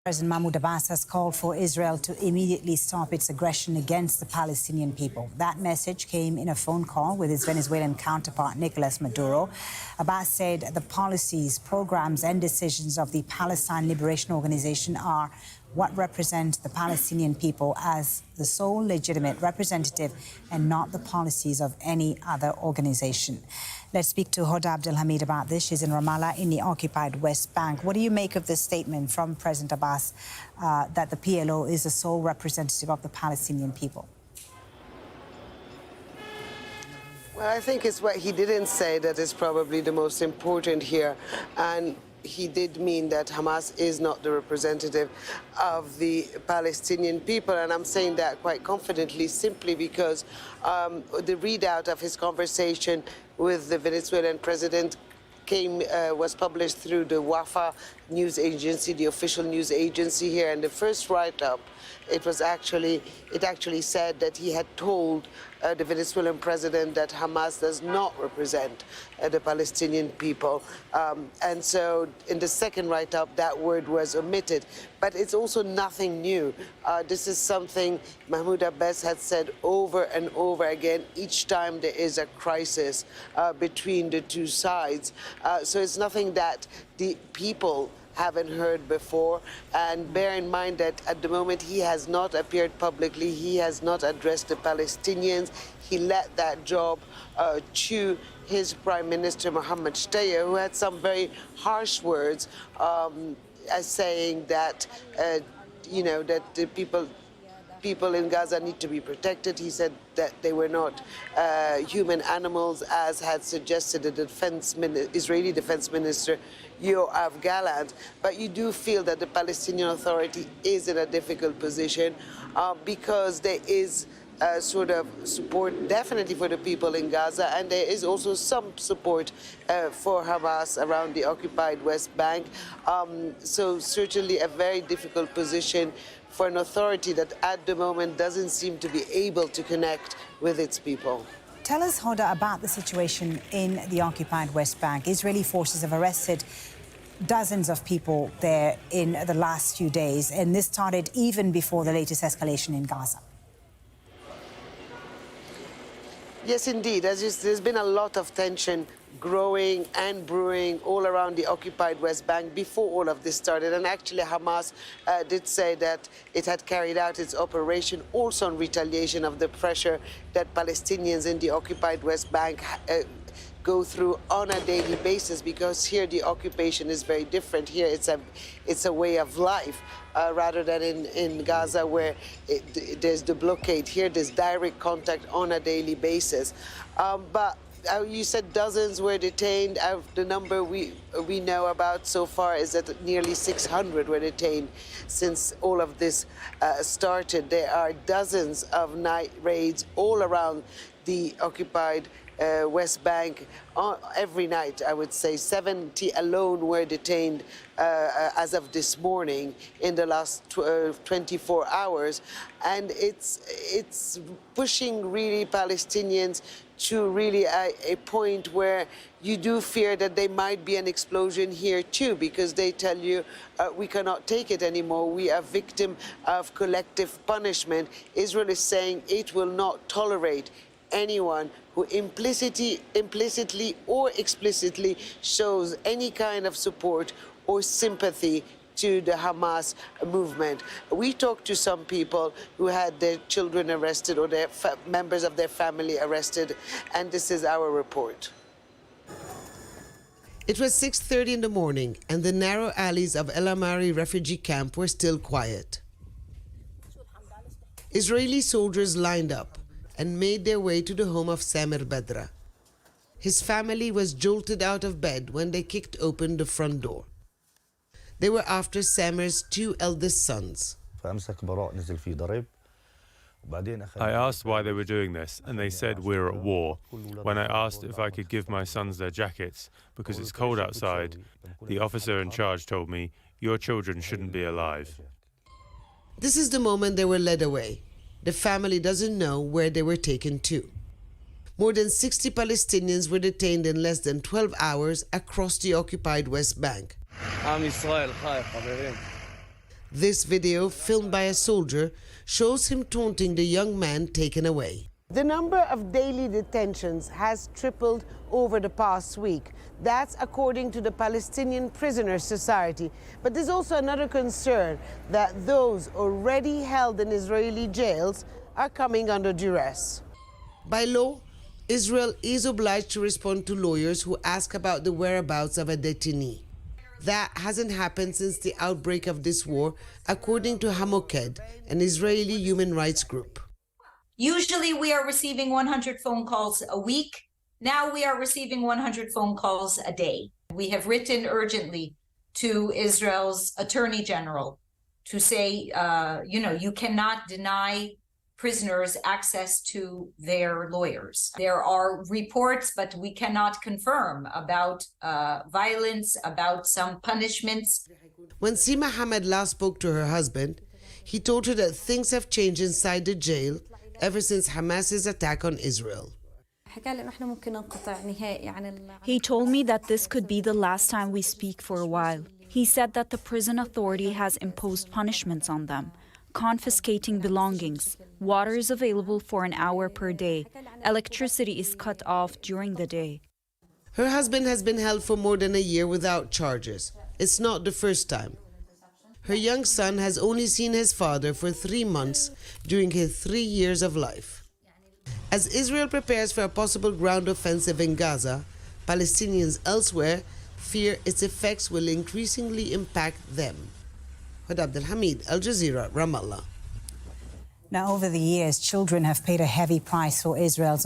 President Mahmoud Abbas has called for Israel to immediately stop its aggression against the Palestinian people. That message came in a phone call with his Venezuelan counterpart, Nicolas Maduro. Abbas said the policies, programs and decisions of the Palestine Liberation Organization are what represent the Palestinian people as the sole legitimate representative and not the policies of any other organization. Let's speak to Hoda Abdelhamid about this. She's in Ramallah in the occupied West Bank. What do you make of this statement from President Abbas that the PLO is the sole representative of the Palestinian people? Well, I think it's what he didn't say that is probably the most important here. And he did mean that Hamas is not the representative of the Palestinian people. And I'm saying that quite confidently simply because the readout of his conversation with the Venezuelan president was published through the Wafa news agency, the official news agency here. And the first write-up, it actually said that he had told the Venezuelan president that Hamas does not represent the Palestinian people. And so in the second write-up, that word was omitted. But it's also nothing new. This is something Mahmoud Abbas had said over and over again each time there is a crisis between the two sides. So it's nothing that the people haven't heard before. And bear in mind that at the moment he has not appeared publicly, he has not addressed the Palestinians. He let that job to his Prime Minister Mohammed Shtayyeh, who had some very harsh words as saying that, that the people in Gaza need to be protected. He said that they were not human animals, as had suggested the Israeli Defense Minister Yoav Gallant. But you do feel that the Palestinian Authority is in a difficult position because there is sort of support definitely for the people in Gaza, and there is also some support for Hamas around the occupied West Bank. So certainly a very difficult position for an authority that at the moment doesn't seem to be able to connect with its people. Tell us, Hoda, about the situation in the occupied West Bank. Israeli forces have arrested dozens of people there in the last few days, and this started even before the latest escalation in Gaza. Yes, indeed. There's been a lot of tension growing and brewing all around the occupied West Bank before all of this started. And actually, Hamas did say that it had carried out its operation also in retaliation of the pressure that Palestinians in the occupied West Bank go through on a daily basis, because here the occupation is very different. Here it's a way of life. Rather than in Gaza, where there's the blockade. Here there's direct contact on a daily basis. But you said dozens were detained. The number we know about so far is that nearly 600 were detained since all of this started. There are dozens of night raids all around the occupied West Bank every night. I would say 70 alone were detained as of this morning in the last 24 hours. And it's pushing really Palestinians to really a point where you do fear that there might be an explosion here too, because they tell you we cannot take it anymore. We are victim of collective punishment. Israel is saying it will not tolerate anyone who implicitly or explicitly shows any kind of support or sympathy to the Hamas movement. We talked to some people who had their children arrested or their members of their family arrested, and this is our report. It was 6:30 in the morning, and the narrow alleys of El Amari refugee camp were still quiet. Israeli soldiers lined up and made their way to the home of Samer Badra. His family was jolted out of bed when they kicked open the front door. They were after Samer's two eldest sons. I asked why they were doing this, and they said we're at war. When I asked if I could give my sons their jackets, because it's cold outside, the officer in charge told me, "Your children shouldn't be alive." This is the moment they were led away. The family doesn't know where they were taken to. More than 60 Palestinians were detained in less than 12 hours across the occupied West Bank. This video, filmed by a soldier, shows him taunting the young man taken away. The number of daily detentions has tripled over the past week. That's according to the Palestinian Prisoners Society. But there's also another concern that those already held in Israeli jails are coming under duress. By law, Israel is obliged to respond to lawyers who ask about the whereabouts of a detainee. That hasn't happened since the outbreak of this war, according to Hamoked, an Israeli human rights group. Usually we are receiving 100 phone calls a week. Now we are receiving 100 phone calls a day. We have written urgently to Israel's Attorney General to say, you cannot deny prisoners access to their lawyers. There are reports, but we cannot confirm about violence, about some punishments. When Sima Hamad last spoke to her husband, he told her that things have changed inside the jail ever since Hamas's attack on Israel. He told me that this could be the last time we speak for a while. He said that the prison authority has imposed punishments on them, confiscating belongings. Water is available for an hour per day. Electricity is cut off during the day. Her husband has been held for more than a year without charges. It's not the first time. Her young son has only seen his father for 3 months during his 3 years of life. As Israel prepares for a possible ground offensive in Gaza, Palestinians elsewhere fear its effects will increasingly impact them. Huda Abdelhamid, Al Jazeera, Ramallah. Now, over the years, children have paid a heavy price for Israel's